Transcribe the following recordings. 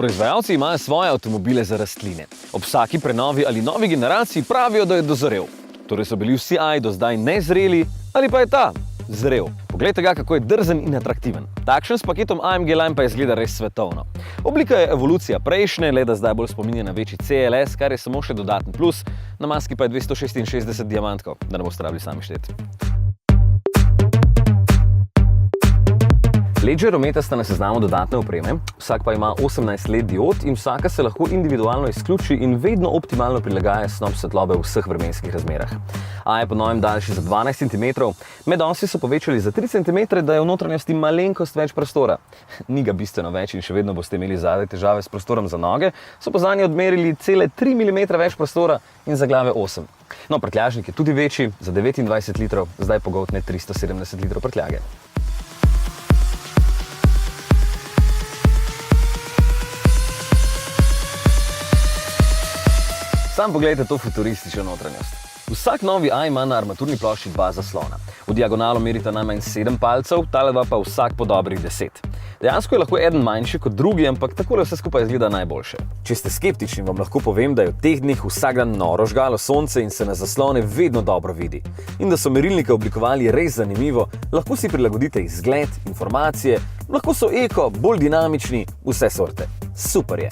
Proizvajalci imajo svoje avtomobile za rastline. Ob vsaki prenovi ali novi generaciji pravijo, da je dozorel. Torej so bili vsi AI do zdaj nezreli ali pa je ta zrel. Poglejte ga, kako je drzen in atraktiven. Takšen s paketom AMG Line pa izgleda res svetovno. Oblika je evolucija prejšnje, le da zdaj bolj spominja na večji CLS, kar je samo še dodaten plus, na maski pa je 266 diamantkov, da ne boste rabili sami šteti. LED žarometa sta na seznamu dodatne opreme, vsak pa ima 18 LED diod in vsaka se lahko individualno izključi in vedno optimalno prilagaja snop svetlobe v vseh vremenskih razmerah. A je po novem daljši za 12 cm, medosi so povečali za 3 cm, da je v notranjosti malenkost več prostora. Ni ga bistveno več in še vedno boste imeli zadaj težave s prostorom za noge, so pa zanje odmerili cele 3 mm več prostora in za glave 8. No, prtljažnik je tudi večji, za 29 litrov, zdaj pogoltne 370 litrov prtljage. Sam pogledajte to futuristično notranjost. Vsak novi AI ima na armaturni plošči 2 zaslona. V diagonalo merita najmanj 7 palcev, tale dva pa vsak po dobrih 10. Dejansko je lahko eden manjši kot drugi, ampak takole vse skupaj izgleda najboljše. Če ste skeptični, vam lahko povem, da je v teh dneh vsak dan noro žgalo sonce in se na zaslone vedno dobro vidi. In da so merilnike oblikovali res zanimivo, lahko si prilagodite izgled, informacije, lahko so eko, bolj dinamični, vse sorte. Super je!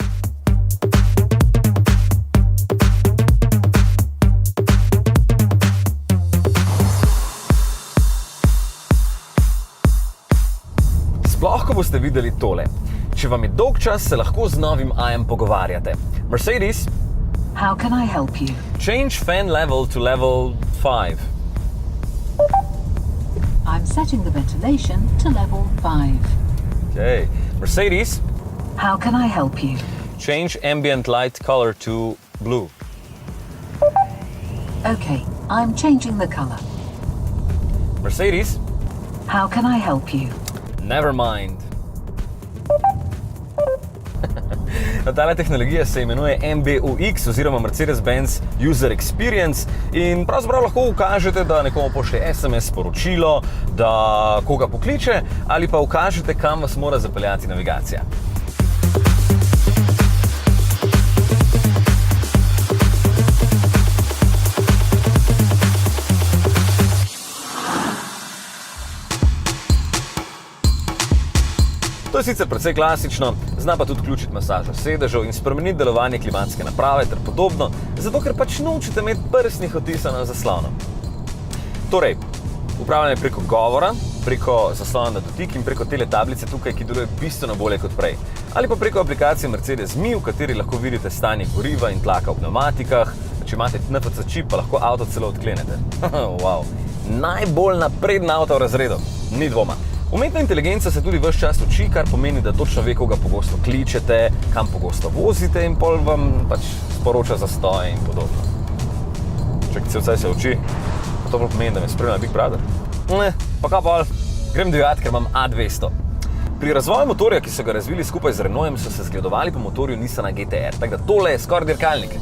Sploh, ko boste videli tole. Če vam je dolg čas, se lahko z novim AI-em pogovarjate. Mercedes? How can I help you? Change fan level to level 5. I'm setting the ventilation to level 5. Okay. Mercedes? How can I help you? Change ambient light color to blue. Okay, I'm changing the color. Mercedes? How can I help you? Never mind. Tale tehnologija se imenuje MBUX oziroma Mercedes-Benz User Experience in pravzaprav lahko ukažete, da nekomu pošlje SMS sporočilo, da koga pokliče ali pa ukažete, kam vas mora zapeljati navigacija. To je sicer precej klasično, zna pa tudi vključiti masažo sedežev in spremeniti delovanje klimatske naprave ter podobno, zato ker pač nočete imeti prstnih odtisov na zaslonu. Torej, upravljanje preko govora, preko zaslona na dotik in preko tele tablice tukaj, ki deluje bistveno bolje kot prej. Ali pa preko aplikacije Mercedes Me, v kateri lahko vidite stanje goriva in tlaka v pneumatikah, če imate NFC čip, pa lahko avto celo odklenete. Wow. Najbolj napreden avto v razredu, ni dvoma. Umetna inteligenca se tudi ves čas uči, kar pomeni, da točno ve, koga pogosto kličete, kam pogosto vozite in pol vam pač sporoča zastoje in podobno. Čakaj, vsaj se uči, pa to pomeni, da me spremlja Big Brother. Ne, pa kaj pol, grem divjat, ker imam A200. Pri razvoju motorja, ki so ga razvili skupaj z Renaultom, so se zgledovali po motorju Nissana GT-R, tako da tole je skoraj dirkalnik.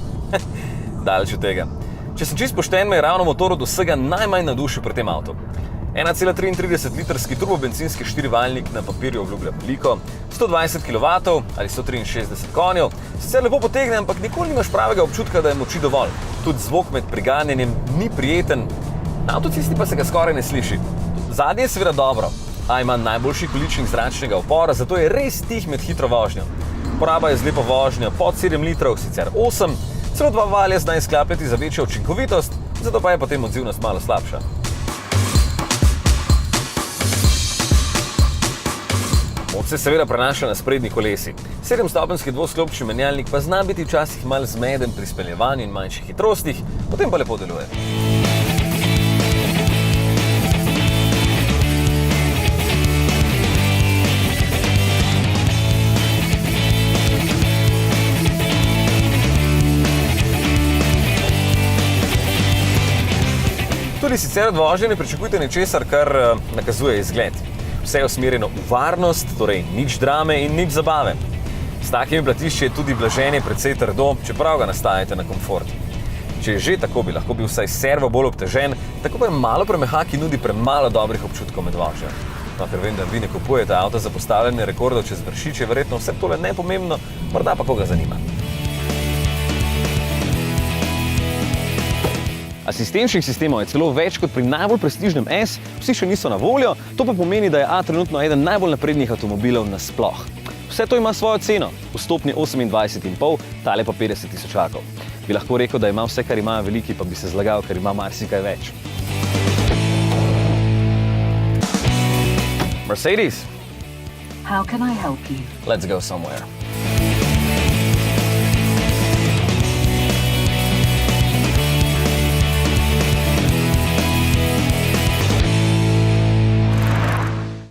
Daleč od tega. Če sem čist pošten, me je ravno motor od vsega najmanj navdušil pri tem avtu. 1,33 litrski turbobencinski 4-valjnik na papirju obljublja veliko, 120 kW ali 163 konjev, sicer lepo potegne, ampak nikoli nimaš pravega občutka, da je moči dovolj. Tudi zvok med priganjanjem ni prijeten, na avtocesti pa se ga skoraj ne sliši. Zadnje je seveda dobro, a ima najboljši količnik zračnega upora, zato je res tih med hitro vožnjo. Poraba je z lepo vožnjo pod 7 litrov, sicer 8, celo 2 valja zna izklapljati za večjo učinkovitost, zato pa je potem odzivnost malo slabša. Moč se seveda prenaša na sprednji kolesi. 7-stopenjski dvosklopčni menjalnik pa zna biti včasih malo zmeden pri speljevanju in manjših hitrostih, potem pa lepo deluje. Tudi sicer od vožnje ne pričakujte ničesar, kar nakazuje izgled. Vse je usmerjeno v varnost, torej nič drame in nič zabave. S takimi platišči je tudi blaženje precej trdo, čeprav ga nastajate na komfort. Če je že tako, bi lahko bil vsaj servo bolj obtežen, tako pa je malo premehak in nudi premalo dobrih občutkov med vožnjo. No, ker vem, da vi ne kupujete avto za postavljanje rekordov čez Vršič, je verjetno vse tole nepomembno, morda pa koga zanima. Asistenčnih sistemov je celo več kot pri najbolj prestižnem S, vsi še niso na voljo, to pa pomeni, da je A trenutno eden najbolj naprednih avtomobilov nasploh. Vse to ima svojo ceno, vstopni 28,5, tale pa 50 tisočakov. Bi lahko rekel, da ima vse, kar imajo veliki, pa bi se zlagal, ker ima marsikaj več. Mercedes, How can I help you? let's go somewhere.